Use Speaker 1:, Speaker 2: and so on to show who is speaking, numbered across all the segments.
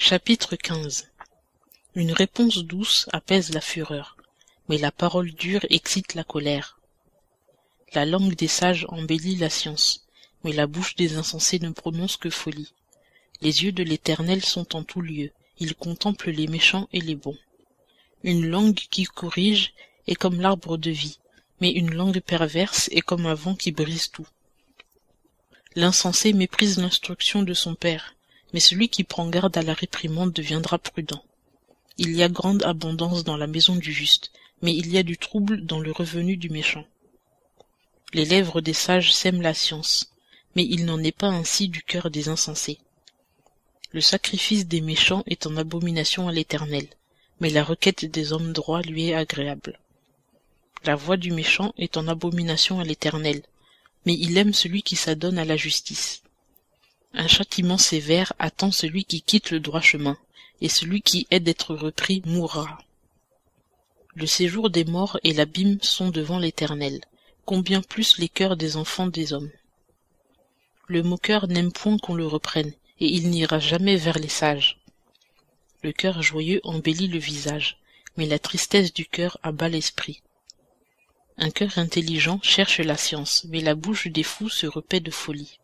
Speaker 1: Chapitre 15. Une réponse douce apaise la fureur, mais la parole dure excite la colère. La langue des sages embellit la science, mais la bouche des insensés ne prononce que folie. Les yeux de l'Éternel sont en tout lieu, il contemple les méchants et les bons. Une langue qui corrige est comme l'arbre de vie, mais une langue perverse est comme un vent qui brise tout. L'insensé méprise l'instruction de son père, mais celui qui prend garde à la réprimande deviendra prudent. Il y a grande abondance dans la maison du juste, mais il y a du trouble dans le revenu du méchant. Les lèvres des sages sèment la science, mais il n'en est pas ainsi du cœur des insensés. Le sacrifice des méchants est en abomination à l'Éternel, mais la requête des hommes droits lui est agréable. La voix du méchant est en abomination à l'Éternel, mais il aime celui qui s'adonne à la justice. Un châtiment sévère attend celui qui quitte le droit chemin, et celui qui est d'être repris mourra. Le séjour des morts et l'abîme sont devant l'Éternel, combien plus les cœurs des enfants des hommes. Le moqueur n'aime point qu'on le reprenne, et il n'ira jamais vers les sages. Le cœur joyeux embellit le visage, mais la tristesse du cœur abat l'esprit. Un cœur intelligent cherche la science, mais la bouche des fous se repaît de folie.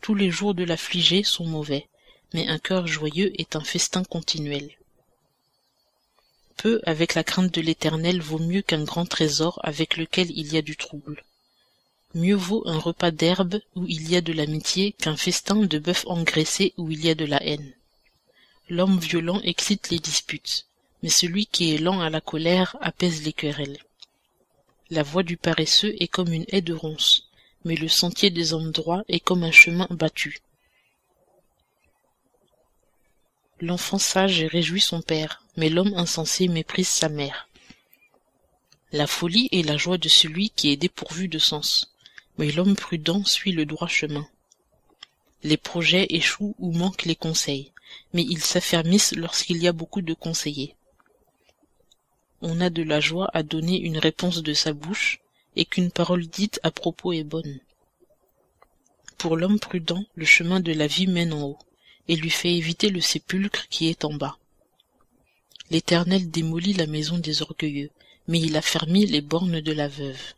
Speaker 1: Tous les jours de l'affligé sont mauvais, mais un cœur joyeux est un festin continuel. Peu avec la crainte de l'Éternel vaut mieux qu'un grand trésor avec lequel il y a du trouble. Mieux vaut un repas d'herbe où il y a de l'amitié qu'un festin de bœuf engraissé où il y a de la haine. L'homme violent excite les disputes, mais celui qui est lent à la colère apaise les querelles. La voie du paresseux est comme une haie de ronces, mais le sentier des hommes droits est comme un chemin battu. L'enfant sage réjouit son père, mais l'homme insensé méprise sa mère. La folie est la joie de celui qui est dépourvu de sens, mais l'homme prudent suit le droit chemin. Les projets échouent où manquent les conseils, mais ils s'affermissent lorsqu'il y a beaucoup de conseillers. On a de la joie à donner une réponse de sa bouche, et qu'une parole dite à propos est bonne. Pour l'homme prudent, le chemin de la vie mène en haut, et lui fait éviter le sépulcre qui est en bas. L'Éternel démolit la maison des orgueilleux, mais il affermit les bornes de la veuve.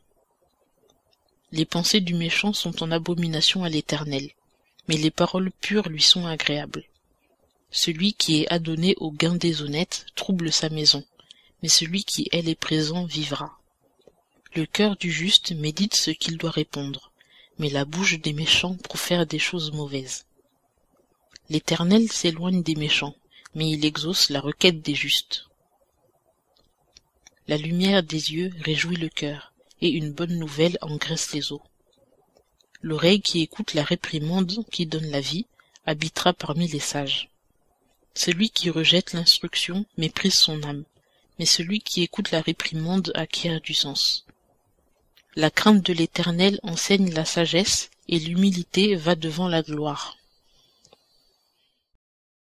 Speaker 1: Les pensées du méchant sont en abomination à l'Éternel, mais les paroles pures lui sont agréables. Celui qui est adonné au gain des honnêtes trouble sa maison, mais celui qui est les présents vivra. Le cœur du juste médite ce qu'il doit répondre, mais la bouche des méchants profère des choses mauvaises. L'Éternel s'éloigne des méchants, mais il exauce la requête des justes. La lumière des yeux réjouit le cœur, et une bonne nouvelle engraisse les os. L'oreille qui écoute la réprimande qui donne la vie habitera parmi les sages. Celui qui rejette l'instruction méprise son âme, mais celui qui écoute la réprimande acquiert du sens. La crainte de l'Éternel enseigne la sagesse, et l'humilité va devant la gloire.